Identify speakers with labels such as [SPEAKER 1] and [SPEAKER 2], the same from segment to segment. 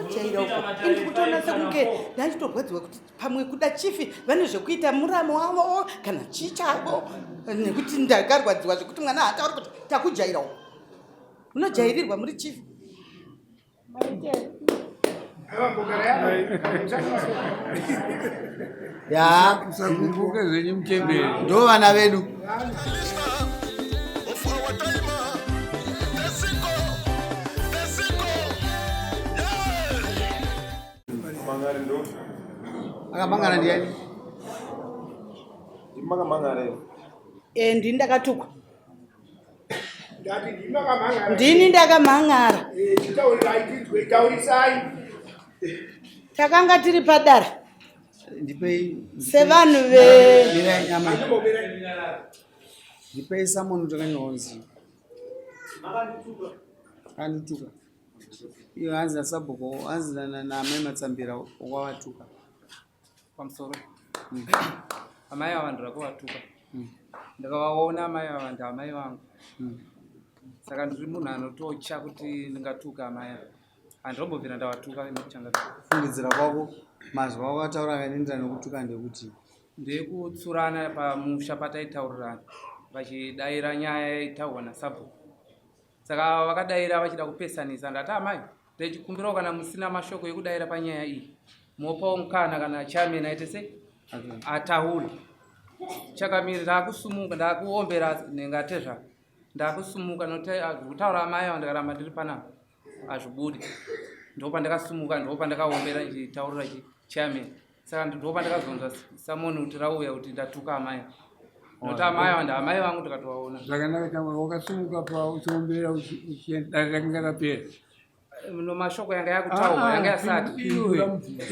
[SPEAKER 1] jaira uko indi kutona sekunge ndanditogwadziwa kuti pamwe kuda chifi vane zvekuita muramo wavo kana chichavo nekuti ndakarwadziwa zvekuti mwana hatauri kuti takujaira uko unojairirwa muri chifi
[SPEAKER 2] ya usakumbuke zvenyu mutemberi ndo vana vedu. Akamangana ndiani?
[SPEAKER 1] Ndini ndakatukwa. Ndini ndakamhangara. Takanga tiri padara. Sevanhu
[SPEAKER 2] nyama. Ndipei samunhu takanyonzi. Andituka. Iyo hanzi nasabhuko, hanzi namai matsambira okwavatuka.
[SPEAKER 3] Pamusoro. Amai ava ndakavatuka. Ndakavaona amai ava ndamai vangu. Saka ndiri munhu anotocha kuti ndingatuka amai ava. Handirombobvira ndavatuka nemuchanga.
[SPEAKER 2] Fungidzira kwako mazwa akataura akaenderana nokutuka ndekuti
[SPEAKER 3] ndekutsurana pamusha pataitaurirana vachidayira nyaya yaitaurwa nasabhuku. Saka vakadayira vachida kupesanisa ndati amai ndichikumbirawo kana musina mashoko ekudayira panyaya iyi mopawo mukana kana chairman aite sei ataura. Chakamira ndakusumuka ndakuombera nengatezva ndakusumuka nokuti kutaura amai avo ndikaramba ndiri panapa hazvibudi. Ndopandakasumuka ndopandakaombera ndichitaurira chairman. Saka ndopandakazonzwa samunhu kuti rauya kuti ndatuka amai nokuti amai avo ndaamai vangu ndikatovaona.
[SPEAKER 4] Zvakanaka chamwe wakasumuka pauchiombera uchienda rakanga rapera
[SPEAKER 3] nomashoko yanga yakutaurwa yanga yasati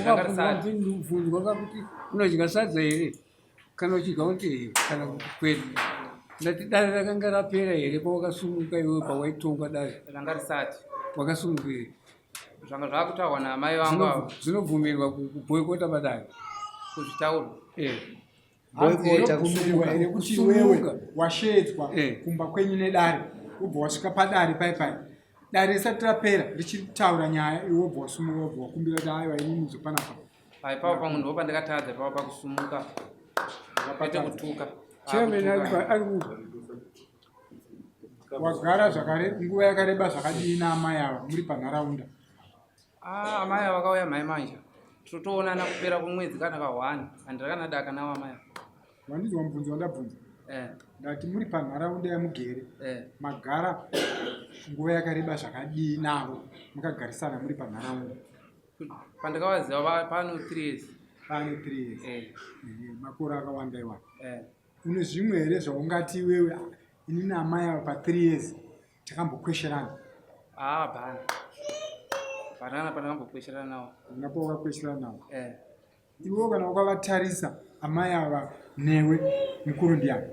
[SPEAKER 4] ukabvunzwa kakuti unodya sadza here kana uchidya kuti kana kwete ndati dare rakanga rapera here pawakasumuka iwe pawaitonga dare
[SPEAKER 3] ranga risati
[SPEAKER 4] wakasumukire
[SPEAKER 3] zvanga zvakutaurwa naamai vangu avo
[SPEAKER 4] zvinobvumirwa kubhoikota padare
[SPEAKER 3] kuzvitaurwa
[SPEAKER 5] here kuti wewe washedzwa kumba kwenyu nedare ubva wasvika padare paipai dare risati rapera richitaura nyaya iwe ubva wasumuka ubva wakumbira kuti aiwa ini muzopanapa
[SPEAKER 3] aipapo pamwe ndo pandakatadza pava pakusumuka kwete kutuka
[SPEAKER 4] chairman ari
[SPEAKER 5] wagara nguva yakareba zvakadii naamai ava muri panharaunda?
[SPEAKER 3] Amai ava vakauya mhai manja totoonana kupera kwemwedzi kana ka1 handirakanadaka navo amai ava.
[SPEAKER 5] Wandizwa mubvunzo wandabvunza ndati muri panharaunda yamugere magara nguva yakareba zvakadii navo mukagarisana muri panharaunda?
[SPEAKER 3] Pandakavaziva pano 3 years.
[SPEAKER 5] Pano 3 years. Makore akawanda iwa. Une zvimwe here zvaungati wewe ini naamai ava pa3 years takambokwesherana?
[SPEAKER 3] Bhana pandakambokwesherana navo.
[SPEAKER 5] Unapo wakakwesherana navo? Iwewo kana wakavatarisa amai ava newe mukuru ndiani?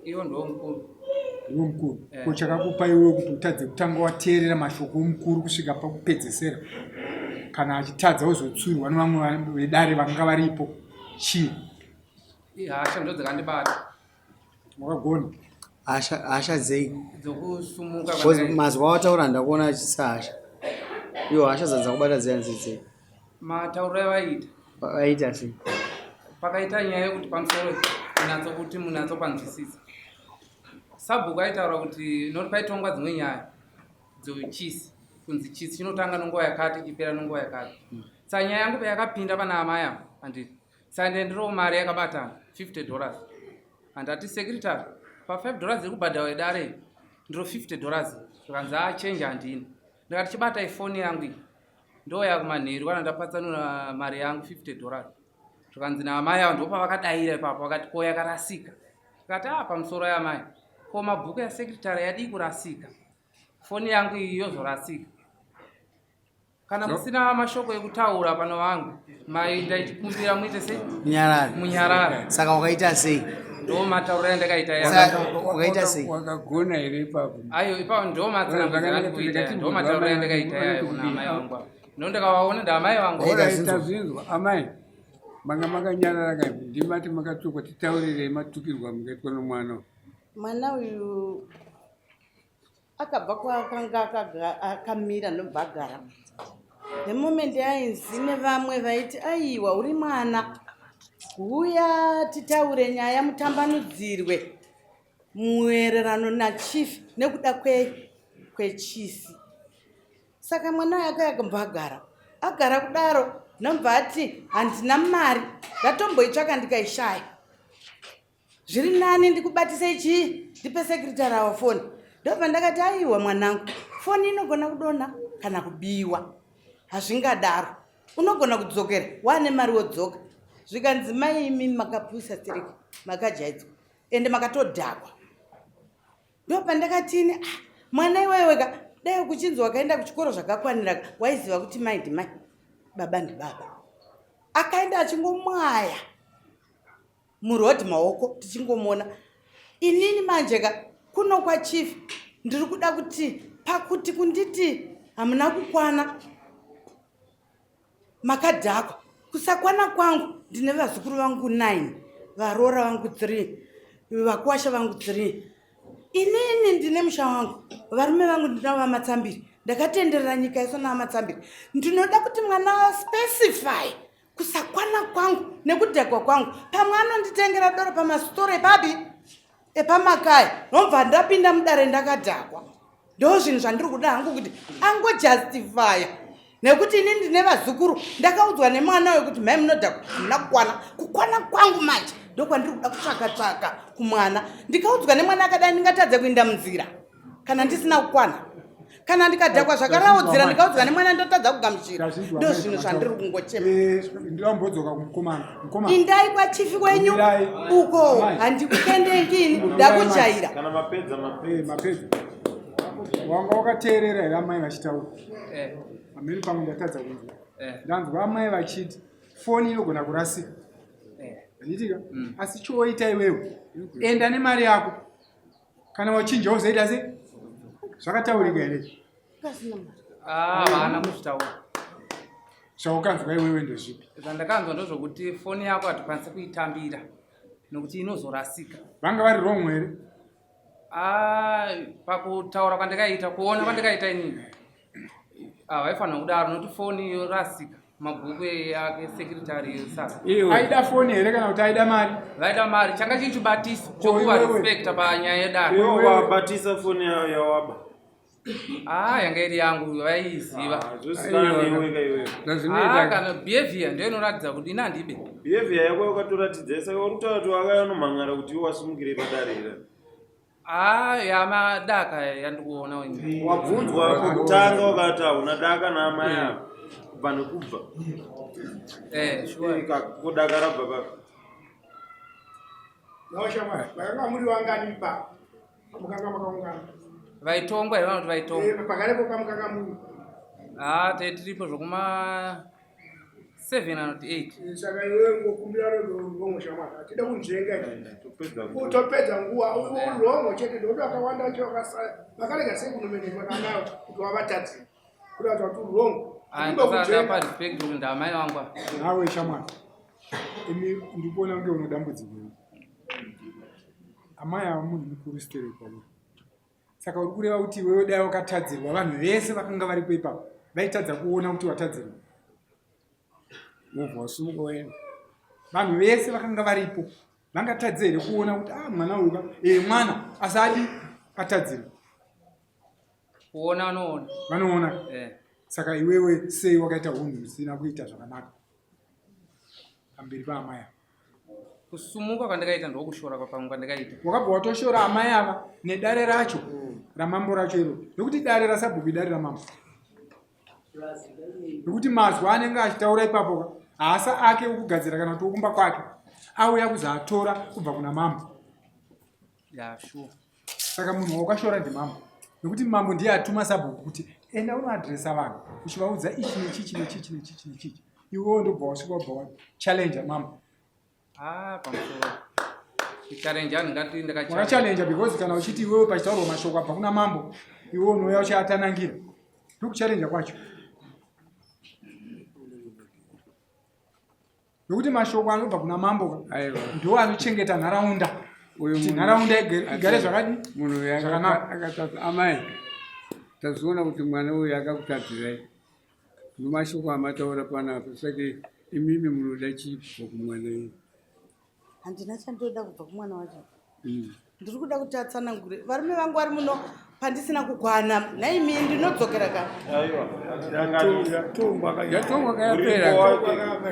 [SPEAKER 3] Iwo ndo mukuru.
[SPEAKER 5] Iwe mukuru. Ko chakakupa iwe kuti utadze kutanga wateerera mashoko omukuru kusvika pakupedzesera kana achitadza wozotsurwa nevamwe vedare vanga varipo chii?
[SPEAKER 3] Hasha ndo dzakandibata.
[SPEAKER 5] Wakagona?
[SPEAKER 2] hasha zei
[SPEAKER 3] dzokusumuka
[SPEAKER 2] mazwa wataura ndakuona achisahasha iyo hasha dzakubata dziyanzizei
[SPEAKER 3] matauriro avaita
[SPEAKER 2] vaita sei
[SPEAKER 3] pakaita nyaya yekuti pamusoro kuti munhu atsopanzwisisa. Sabhuku aitaura kuti noti paitongwa dzimwe nyaya dzochisi kunzi chisi chinotanga nonguva yakati chipera nonguva yakati. Saka nyaya yangu payakapinda pana amai angu handiti saka ndiro mari yakabatana $50 handati secretary pa$5 ekubhadhawa edare ndiro $50 zvakanzi achenja handini ndikati chibata ifoni yangu iyi ndoya kumanheru kana ndapatsanura mari yangu $50 zvakanzi naamai avo ndopa vakadayira ipapo vakati ko yakarasika tikati pamusoro yamai ko mabhuku yasekretary yadii kurasika foni yangu iyi yozorasika kana musina mashoko ekutaura pano vangu mai ndaitikumbira muite sei munyarara.
[SPEAKER 2] Saka wakaita sei?
[SPEAKER 3] Ndo matauriro yandakaita
[SPEAKER 2] wakaita sei?
[SPEAKER 4] Wakagona here ipapo?
[SPEAKER 3] Ayo ipapo ndo matsarambo kuita ndo matauriro yandakaita yayo kuna amai vangu ndo ndakavaona ndaamai vangu
[SPEAKER 4] zinzwa amai manga makanyarara kai ndimati makatukwa titaurire matukirwa mukaitwa nomwana
[SPEAKER 1] mwana uyu akabva kwakanga akamira nobva agara the moment ainzi nevamwe vaiti aiwa uri mwana uya titaure nyaya mutambanudzirwe muererano nachief nekuda kwechisi. Saka mwana yake akambagara agara kudaro nobva ati handina mari ndatomboitsvaka ndikaishaya. Zviri nani ndikubatisei chii ndipe sekretari wa foni. Ndobva ndakati aiwa mwanangu, foni inogona kudonha kana kubiwa, hazvingadaro, unogona kudzokera wane mari wodzoka. Zvikanzi maimi makapusha stereki makajaidzwa ende makatodhakwa. Ndobva ndakatini mwana iweweka dai kuchinzi wakaenda kuchikoro zvakakwanira waiziva kuti mai ndimai baba ndibaba. Akaenda achingomwaya murodhi maoko tichingomona. Inini manjeka kuno kwa chief ndiri kuda kuti pakuti kunditi hamuna kukwana makadhakwa. Kusakwana kwangu ndine vazukuru vangu 9, varoora vangu 3, vakwasha vangu 3. Inini ndine musha wangu, varume vangu ndinavo vamatsambiri. Ndakatenderera nyika iso namatsambiri. Ndinoda kuti mwana specify kusakwana kwangu nekudhakwa kwangu. Pamwe anonditengera doro pamasitoro epabi epamakaya nobva ndapinda mudare ndakadhakwa. Ndo zvinhu zvandiri kuda hangu kuti angojustifya. Nekuti inini ndine vazukuru ndakaudzwa nemwana wekuti mai munodhakwa muna kukwana kwangu manje ndokwandiri kuda kutsvaka kumwana. Ndikaudzwa nemwana akadai ndingatadze kuenda munzira kana ndisina kukwana. Kana ndikadhakwa zvakaraudzira ndikaudzwa nemwana ndotadza kugamuchira. Ndo zvinhu zvandiri kungochema.
[SPEAKER 5] Ndambodzoka kumkomana.
[SPEAKER 1] Indai kwa chifi wenyu uko handikukendengini ndakujaira.
[SPEAKER 6] Kana mapedza.
[SPEAKER 5] Wanga wakateerera here amai vachitaura. Amiri pamwe ndatadza kunzwa. Ndanzwa amai vachiti foni inogona kurasika. Zviitika? Asi chooita iwewe. Enda nemari yako. Kana wachinja uzoita sei? Zvakataurika here?
[SPEAKER 3] Haana kuzvitaura.
[SPEAKER 5] Zvaukanzwa iwewe ndezvipi?
[SPEAKER 3] Zvandakanzwa ndozvokuti foni yako hatikwanisi kuitambira nokuti inozorasika.
[SPEAKER 5] Vanga vari wrong here?
[SPEAKER 3] Pakutaura kwandakaita, kuona kwandakaita inini haifanira kudaro nokuti foni yorasika. Mabhuku yake sekretari sasa
[SPEAKER 5] aida foni here kana kuti aida mari?
[SPEAKER 3] Vaida mari. Changa chichibatisa chokuva respecta panyaya yedare.
[SPEAKER 6] Iwe wabatisa foni yawaba?
[SPEAKER 3] Yanga iri yangu vaiziva. Kana behavior ndio inoratidza kuti ina ndibe.
[SPEAKER 6] Behavior yako yakatoratidza saka uri kutaura kuti wakanoman'ara kuti iwe wasumukire padare here.
[SPEAKER 3] Yamadaka yandikuona wenyewe.
[SPEAKER 6] Wabvunzwa kutanga wakati hauna daka naamai ako kubva nekubva.
[SPEAKER 3] Sure.
[SPEAKER 6] Kudakara baba.
[SPEAKER 7] Naoshamwari, vakanga muri wangani pa? Mukanga makaungana.
[SPEAKER 3] Vaitongwa here vanoti vaitongwa.
[SPEAKER 7] Pakarepo pamukanga muri.
[SPEAKER 3] Tiripo zvokuma 7 anoti 8.
[SPEAKER 7] Saka iwe ngokumbira rongo shamwari. Atida kunzvenga ichi. Utopedza nguva urongo chete ndoto akawanda cho akasaya. Vakarega sei kunomenekwa kanawo kuti wavatadzi. Kuda kuti urongo.
[SPEAKER 3] Ndosada pa respect kuti ndamai wangu.
[SPEAKER 5] Nawe shamwari. Imi ndikuona kunge unodambudzika. Amai amunhu mukuru stereki kwavo. Saka uri kureva kuti iwewe dai wakatadzirwa vanhu vese vakanga varipo ipapo vaitadza kuona kuti watadzirwa.
[SPEAKER 4] Mubva wasumuka waenda.
[SPEAKER 5] Vanhu vese vakanga varipo vangatadza here kuona kuti mwana uyu mwana asadi atadzirwa.
[SPEAKER 3] Kuona
[SPEAKER 5] vanoona. Saka iwewe sei wakaita hunhu usina kuita zvakanaka pamberi paamai ava?
[SPEAKER 3] Kusumuka kwandakaita ndokushora pamwe kwandakaita.
[SPEAKER 5] Wakabva watoshora amai ava nedare racho ramambo racho iro, nokuti dare rasabhuku idare ramambo. Nokuti mazwa anenge achitaura ipapo haasa ake okugadzira kana kuti okumba kwake, auya kuzoatora kubva kuna mambo.
[SPEAKER 3] Sure.
[SPEAKER 5] Saka munhu wakashora ndimambo, nokuti mambo ndiye atuma sabhuku kuti enda unoadhiresa vanhu uchivaudza ichi nechichi nechichi nechichi nechichi. Iwewo ndobva wasvika wabva wachallenja mambo.
[SPEAKER 3] Pamusoro. Challenge ngati ndakachallenge.
[SPEAKER 5] Wakachallenge because kana uchiti iwewe pachitaurwa mashoko abva kuna mambo, iwewe unouya uchiatanangira. Ndokuchallenge kwacho. Nokuti mashoko anobva kuna mambo ndo anochengeta nharaunda. Kuti nharaunda igare zvakadi.
[SPEAKER 4] Munhu yakanaka akatata amai. Tazoona kuti mwana uyu akakutadzirai. nomashoko amataura panapa saka imimi munoda chipo kumwana
[SPEAKER 1] handina chandoda kubva kumwana wacho ndiri kuda kuti atsanangure varume vangu vari muno pandisina kukwana naimi ndinodzokera
[SPEAKER 4] yatongwa kayapera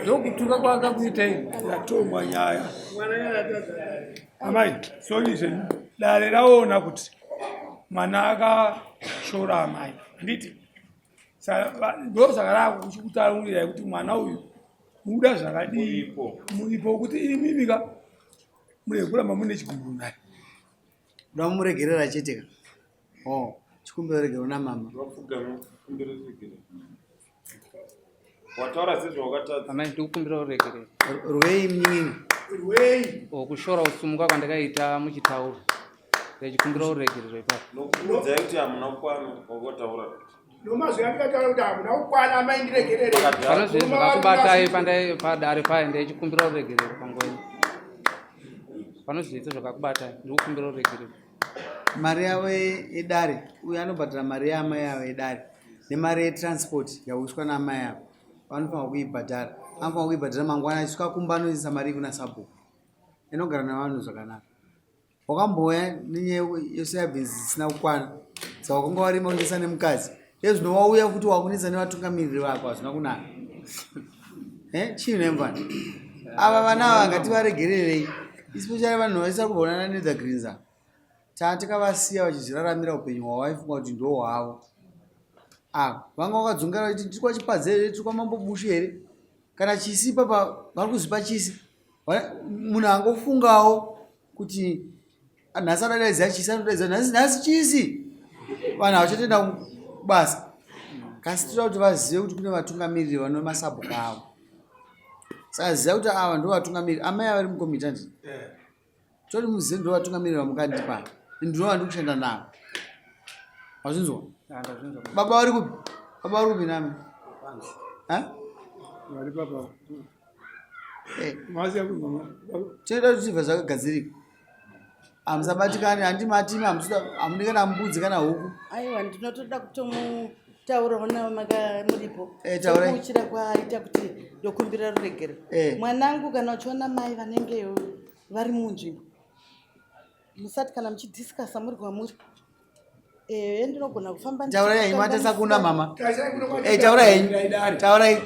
[SPEAKER 4] ndokutuka kwakakuita
[SPEAKER 7] yatongwa nyaya amai solise dare raona kuti mwana akashora amai handiti ndosaka rako kuchikutaurira kuti mwana uyu muda zvakadii muripo kuti imimika murekuramba mune chikumbiro naye
[SPEAKER 2] da muregerera cheteka chikumbiro regero namama
[SPEAKER 6] wataura sezvo wakatadza
[SPEAKER 3] amai ndikukumbira uregerera
[SPEAKER 2] rwei mnyin'ini
[SPEAKER 3] kushora usumuka kwandakaita muchitauro ndechikumbira uregerera ipapo
[SPEAKER 6] nokuudzai kuti hamuna kukwana wakotaura
[SPEAKER 7] nomazvikataura kuti hamuna kukwana amai ndiregerere
[SPEAKER 3] pano zvinhu zvakakubatai padare paye ndechikumbira uregerera pangoeni pano zviito zvakakubatai ndikukumbira uregerera
[SPEAKER 2] mari yavo edare uye anobhadhara mari yaamai yavo edare nemari yetransport yauswa naamai yavo vanofanira kuibhadhara anofanira kuibhadhara mangwana achisvika kumba anoisa mari kuna sabhuku inogara navanhu zvakanaka wakambouya nenyaya yesayabhinzi dzisina kukwana saka warima kuendesa nemukadzi ezvino wauya kuti wakunetsa nevatungamiriri vako hazvina kunaka chinhu emvana ava vana ava ngati varegererei especially vanhu vaisari kuonana nethe greens ava tatikavasiya vachizviraramira upenyu hwavaifunga kuti ndo hwavo ava vanga vakadzongera vachiti tiri kwachipadza here tiri kwamambobushi here kana chisi papa vari kuzipa chisi munhu angofungawo kuti nhasi adadaidzira chisi anodaidzira nhasi chisi vanhu havachatoenda kubasa kasi toda kuti vazive kuti kune vatungamiriri vano masabhuka avo saka ziva kuti ava ndo vatungamiriri amai avari mukomitandi toti muzive ndo vatungamiriri vamukandipa ndinova ndi kushanda navo wazvinzwa baba vari kupi baba vari kupi nami
[SPEAKER 4] vari papa
[SPEAKER 2] tinoda kuti tibva zvakagadzirika hamusabatikani handimatimi hamudi kana mbudzi kana huku
[SPEAKER 1] aiwa ndinotoda kutomutaurawo navo muripo
[SPEAKER 2] taurai.
[SPEAKER 1] kuuchira kwaaita kuti ndokumbira ruregero mwanangu kana uchiona mai vanenge vari munzvimbo musati kana muchidhiskasa muri kwamuri ndinogona kufamba
[SPEAKER 2] taurai henyu matesa kuna mama taurai henyu taurai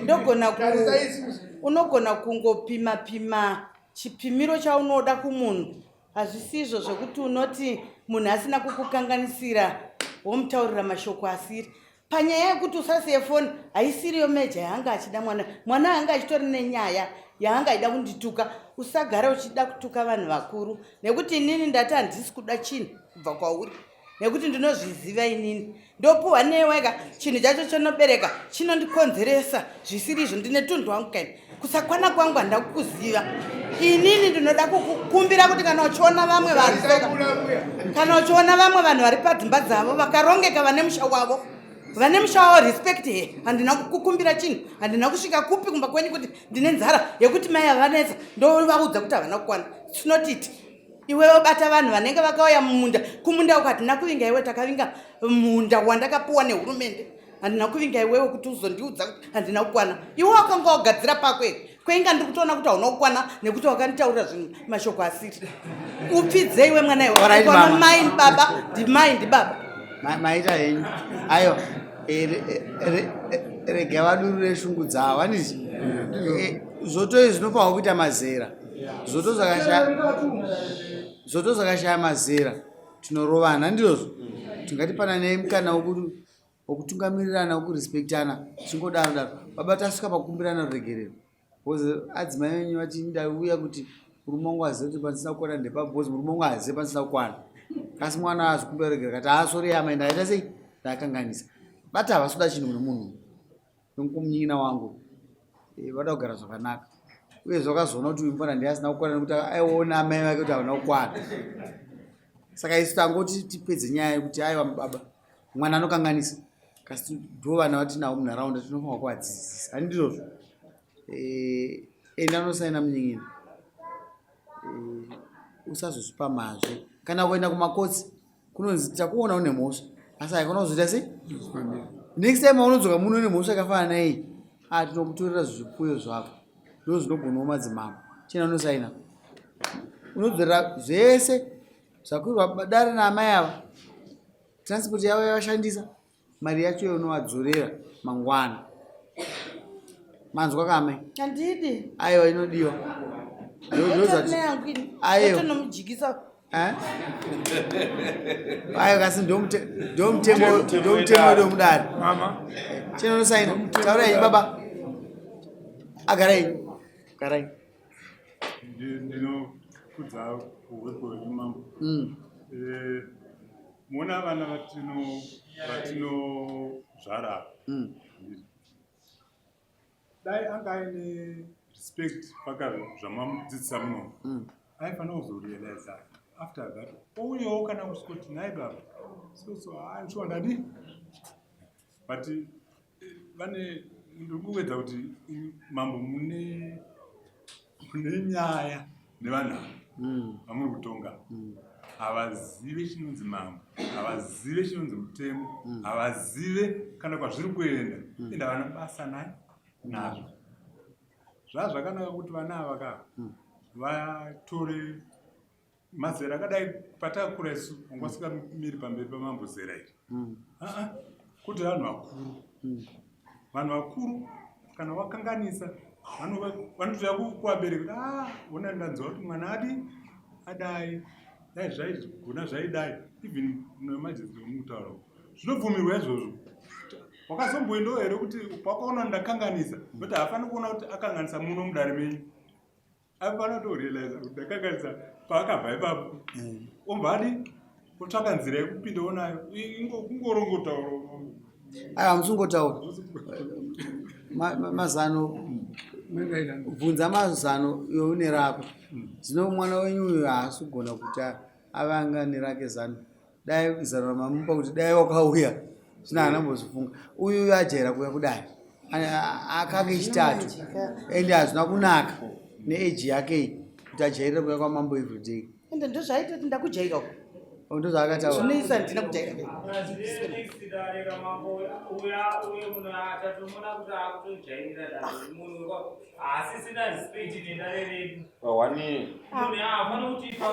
[SPEAKER 1] unogona kungopima chipimiro chaunoda kumunhu hazvisizvo zvekuti unoti munhu asina kukukanganisira womutaurira mashoko asiri panyaya yekuti usasiye foni haisiriyo meja yaanga achida mwana anga achitori nenyaya yaanga aida kundituka usagara uchida kutuka vanhu vakuru nekuti inini ndati handisi kuda chinhu kubva kwauri nekuti ndinozviziva inini ndopuhwa newega chinhu chacho chonobereka chinondikonzeresa zvisiri izvo ndine tunhu wangu kaini kusakwana kwangu handida kukuziva inini ndinoda kukukumbira kuti kana uchiona vamwe vanhu vari padzimba dzavo vakarongeka vane musha wavo vane musha wavo respect he handina kukukumbira chinhu handina kusvika kupi kumba kwenyu kuti ndine nzara yekuti mai avanetsa ndovaudza kuti havana kukwana tinotiti iwewe bata vanhu vanenge vakauya mumunda kumunda uko handina kuvinga iwe takavinga munda wandakapuwa nehurumende handina kuvinga iwewe kuti uzondiudza kuti handina kukwana iwe wakanga wagadzira pakwe kwainga ndiri kutoona kuti hauna kukwana nekuti wakanditaurira zvinhu mashoko asiri upfidze iwe mwana iwe mai baba ndimai ndibaba
[SPEAKER 2] maita henyu ayo rega vadurure shungu dzavo handizi zvoto izvi zvinofanwa kuita mazera zvoto zvakashaya mazera tinorovana ndirozvo tingatipana nemukana wokutungamirirana wokurespektana chingodaro daro baba tasvika pakukumbirana ruregerero bcause adzimai venyu vati ndauya kuti murume wangu azive kuti pandisina kukwana ndepabhozi murume wangu azive pandisina kukwana asi mwana azi kumbira ruregerero kati haasori amai ndaita sei ndakanganisa bati havasi kuda chinhu nemunhu nomunyina wangu vada kugara zvakanaka uye zvakazoona kuti uyu mwana ndiye asina kukwana nekuti aiona amai vake kuti havana kukwana saka isu tangoti tipedze nyaya yekuti aiwa baba mwana anokanganisa kasi ndo vana vatinavo munharaunda tinofanira kuvadzidzisa handirozvo enda anosaina munyingini usazozvipa mazve kana kuenda kumakotsi kunonzi takuona une mhosva asi haikona kuzoita sei next time aunodzoka muno une mhosva yakafanana naye tinokutorera zvipfuyo zvako ndo zvinogonwa madzimambo china unosaina unodzorera zvese zvakuirwa dare naamai ava transport yavo yavashandisa mari yacho yaunovadzorera mangwana manzwa kamai
[SPEAKER 1] handidi
[SPEAKER 2] aiwa inodiwa
[SPEAKER 1] aiwanomujikisa
[SPEAKER 2] aiwa kasi ndomutemo wedomudare chino unosaina taurai baba agarai garai
[SPEAKER 8] ndinokudza kuhwepo hwemambo muna vana vatinozvara dai anga aine respect zvamamudzidzisa muno aifanira kuzorealiza after that ouyawo kana kusikuti nai baba so ndadi but vane ndikuwedza kuti mambo mune nyaya nevanhu vamuri kutonga havazive chinonzi mambo havazive chinonzi mutemo havazive kana kwazviri kuenda enda vana basa nazvo zvakanaka kuti vana ava ka vatore mazera akadai patakura isu angwasika miri pamberi pamambo zera iri kuti vanhu vakuru kana wakanganisa vanotoya kuvabereka ona ndanzwa kuti mwana adai dai zvaigona zvaidai even nemajezi omutaura zvinobvumirwa izvozvo wakazomboendawo here kuti pakaona ndakanganisa but hafani kuona kuti akanganisa muno mudare menyu afana kutorealiza kuti ndakanganisa paakabva ipapo ombadi kutsvaka nzira yekupindawo nayo kungorongotaura
[SPEAKER 2] aiwa musungotaura mazano bvunza mazano youne rako zvino mwana wenyu uyo haasi kugona kuti avanga nerake zano dai zano ramamupa kuti dai wakauya zvino haanambozvifunga uyu ajaira kuya kudai akake chitatu ende hazvina kunaka neeji yake kuti ajairira kuya kwamambo everyday
[SPEAKER 1] ende ndozvaitoti ndakujairawo
[SPEAKER 2] ndozvaakataura
[SPEAKER 1] zvinoisa ndina kujaira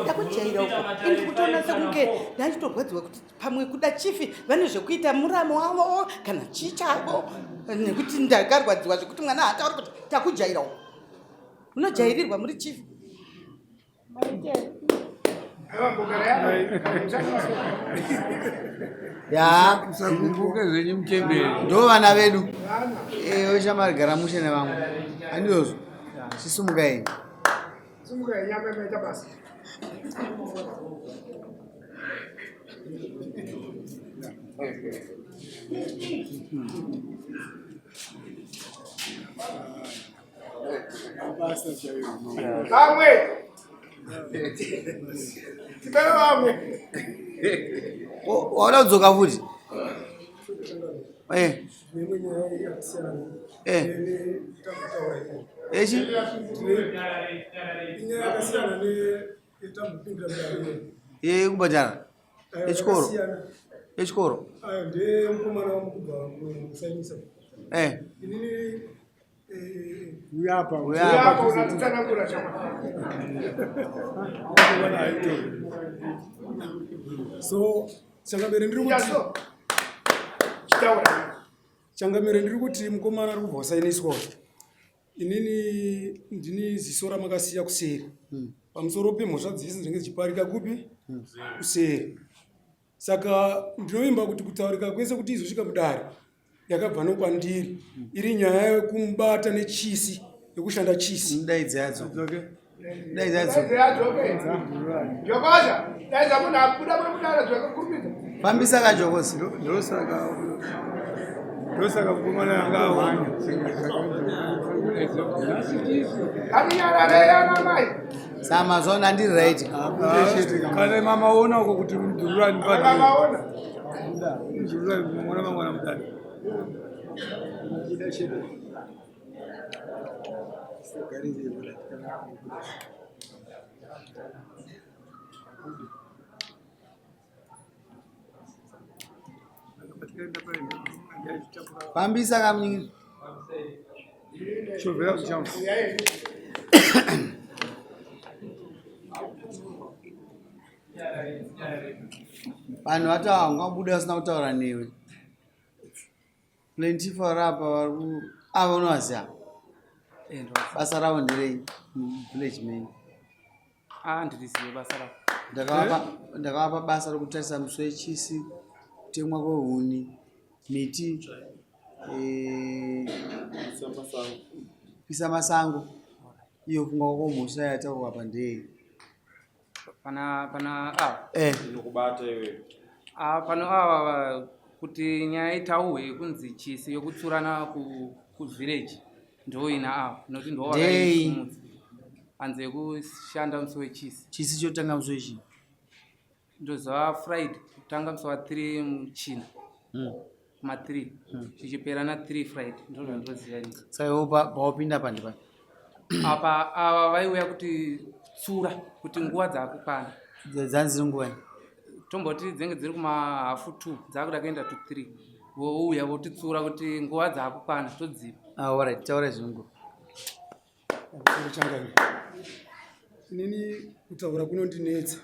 [SPEAKER 1] ndakujairawo indi kutoona sekunge ndanditorwadziwa kuti pamwe kuda chifi vane zvekuita muramo wavo kana chichavo nekuti ndakarwadziwa zvekuti mwana hatauri kuti takujairawo unojairirwa muri chifi
[SPEAKER 4] Usakumbuke zvenye mutemberi.
[SPEAKER 2] Ndo vana vedu weshamagara mushe nevamwe andizvozvo chisumukai
[SPEAKER 7] nyama imeita basi vamwe tipere vamwe
[SPEAKER 2] wauda kudzoka futi echi kubhadhara echikoro
[SPEAKER 7] uyapa unatsanangura chama
[SPEAKER 5] so changamire ndiri kuti mukomana ari kubva kusainiswa inini ndini ziso ramakasiya kuseri pamusoro pemhosva dzese dzinenge dzichiparika kupi kuseri saka ndinovimba kuti kutaurika kwese kuti izosvika mudare yakabva nokwandiri iri nyaya yekumubata nechisi yekushanda chisi
[SPEAKER 2] daidzadzo fambisa kajokosi
[SPEAKER 5] ndosaka mukomana yanga awanya
[SPEAKER 2] samazona andiri right
[SPEAKER 5] kana mamaona uko kuti mudhururani mudhururani mwana mangwana mudare
[SPEAKER 2] fambisa kamunyiri
[SPEAKER 5] chovera kuchausi
[SPEAKER 2] vanhu vatavangwabuda vasina kutaura newe plentiful rapa ava unovaziva basa ravo nderei village main
[SPEAKER 3] ndirizive basa ravo
[SPEAKER 2] ndakavapa basa rokutarisa musi wechisi kutemwa kwehuni miti pisa masango iyo kunga kwamhosva yataurwa pandei
[SPEAKER 6] nokubata iwe
[SPEAKER 3] pano ava kuti nyaya itaurwe kunzi chisi yokutsurana kuvillage ndoina ava nokuti ndovaaimudzi hanze yekushanda musi wechisi
[SPEAKER 2] chisi chotanga musi wechii
[SPEAKER 3] ndoziva friday kutanga musi wa3 muchina kuma3 chichipera na3 friday ndozvandoziva ini
[SPEAKER 2] saka iwo paopinda pandi pa
[SPEAKER 3] apa ava vaiuya kuti tsura kuti nguva dzaakukwana
[SPEAKER 2] dzanziri nguva
[SPEAKER 3] tomboti dzinenge dziri kuma2 dzakuda kuenda to3 vouya votitsura kuti nguva dzaakukwana todziva
[SPEAKER 2] alright taura zvingu
[SPEAKER 5] changani inini kutaura kunondinetsa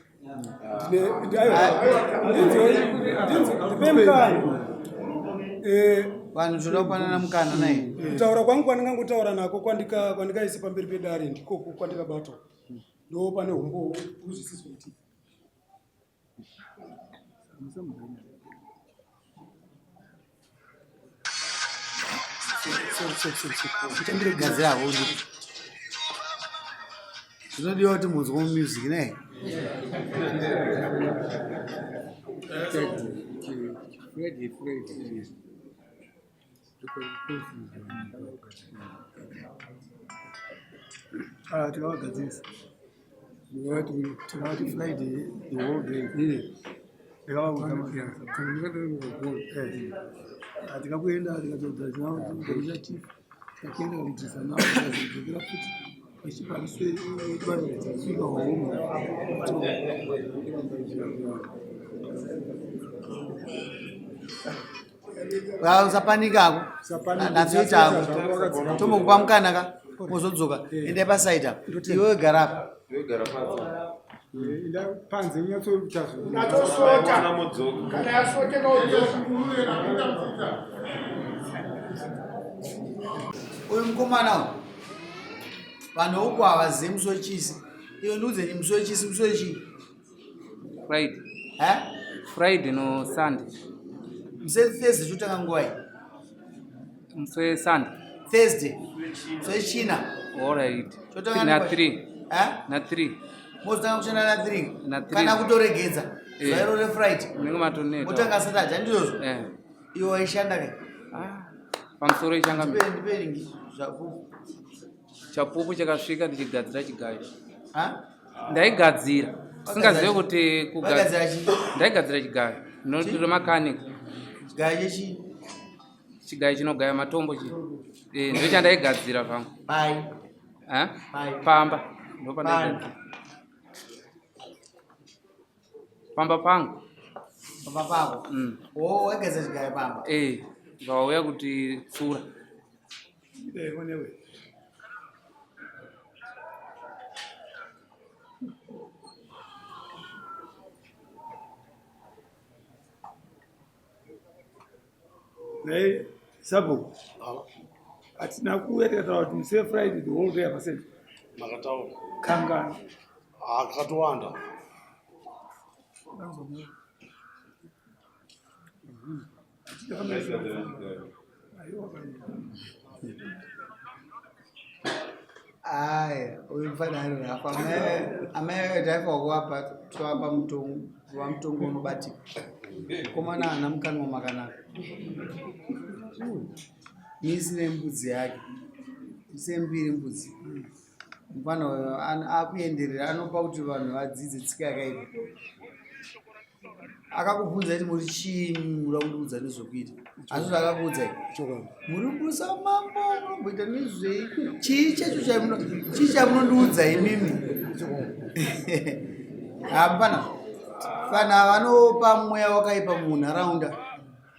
[SPEAKER 2] vanhu toda kupanana mukana naye
[SPEAKER 5] kutaura kwangu kwandingangotaura nako kwandikaise pamberi pedare ndikoko kwandikabatwa ndo pane humbo uzvisizwa kuti
[SPEAKER 2] gadzira huni zvinodiwa kuti munzwa music ne
[SPEAKER 5] tikavagadzirisa tikavati friday the whole day tikakuenda tikatodzazinaoa chief takaenda kakuitisa nao tikazokera futi pachiparisweivasvika home
[SPEAKER 2] usapanikako natsoitako tombokupa mukanaka mozodzoka endai pasaita iwe wegara apa
[SPEAKER 5] panze unyatsotazo
[SPEAKER 7] kana yasoteka
[SPEAKER 2] uyu mukomana vanhu voku havazivi musi wechisi iwe ndiudzeni musi wechisi musi wechii
[SPEAKER 3] friday no sunday
[SPEAKER 2] musi wethursday chotanga nguvai
[SPEAKER 3] musi wesunday
[SPEAKER 2] thursday musi wechina
[SPEAKER 3] alright
[SPEAKER 2] chotanga
[SPEAKER 3] na3
[SPEAKER 2] mozotanga kushanda na3 kana kutoregedza zairo refriday motanga sataja ndizvozvo iwe waishanda kai
[SPEAKER 3] pamusoro ichanga
[SPEAKER 2] ndiperingi zvapupu
[SPEAKER 3] chapupu chakasvika ndichigadzira chigayo ndaigadzira singazive kuti ndaigadzira chigayo noti remakanika
[SPEAKER 2] chigayo chechii
[SPEAKER 3] chigayo chinogaya matombo ndo chandaigadzira pangu pamba pamba pangu
[SPEAKER 2] pamba pako waigadzira chigayo pamba
[SPEAKER 3] vauya kuti tsura
[SPEAKER 5] sabhuku hatina kuuya tikataura kuti musi wefriday the whole day apasenti
[SPEAKER 9] makataura
[SPEAKER 5] kangani
[SPEAKER 9] kakatowanda
[SPEAKER 2] aya uyu mufanani rafa amai taifa kuvapa tovapa mutongo unobatika mukomana hana mukanwa makanaka misi nembudzi yake misembiri mbudzi mufana uyo akuenderera anopa kuti vanhu vadzidze tsika yakaipa akakubvunza kuti muri chiini muda kundiudza nezvokuita asi kuti akakuudzai muri kusa mambo munomboita nezvei chii chacho chii chamunondiudza imimi hapana fana vanopa mweya wakaipa munharaunda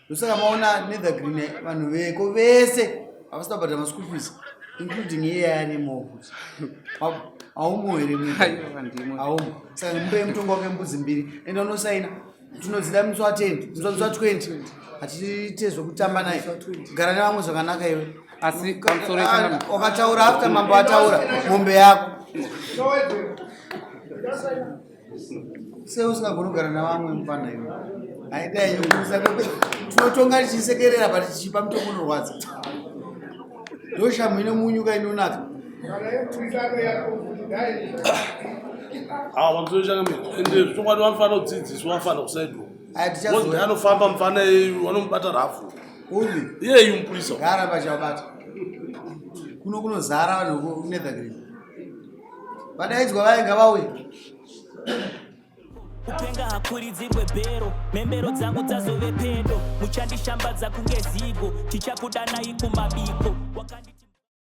[SPEAKER 2] ndosaka maona nethergreen vanhu veko vese havasita kubhadhara maschool fees including iye animal kuti aumo here aumo saka mupe mutongo wake mbudzi 2 ende unosaina tinodzida musi wa 10 musi wa 20 atiite zvokutamba naye gara nevamwe zvakanaka iwe
[SPEAKER 3] asi pamusoro
[SPEAKER 2] wakataura after mambo ataura mombe yako seusingagona kugara navamwe mufana iwe aidai tinotonga tichisekerera but tichipa mutombo unorwadza ndoshamu ine munyuka inonaka
[SPEAKER 9] vanozochangamira ende zvichokwadi vanofanira kudzidziswa vanofanira kusaidwa anofamba mufana vanomubata rafu iyeyu mupurisa
[SPEAKER 2] gara pachabata kuno kunozara vanhu kunethergreen vadaidzwa vainga vauya
[SPEAKER 10] upenga hakuridzirwe bhero mhembero dzangu dzazove pedo muchandishambadza kunge zigo tichakudanai kumabiko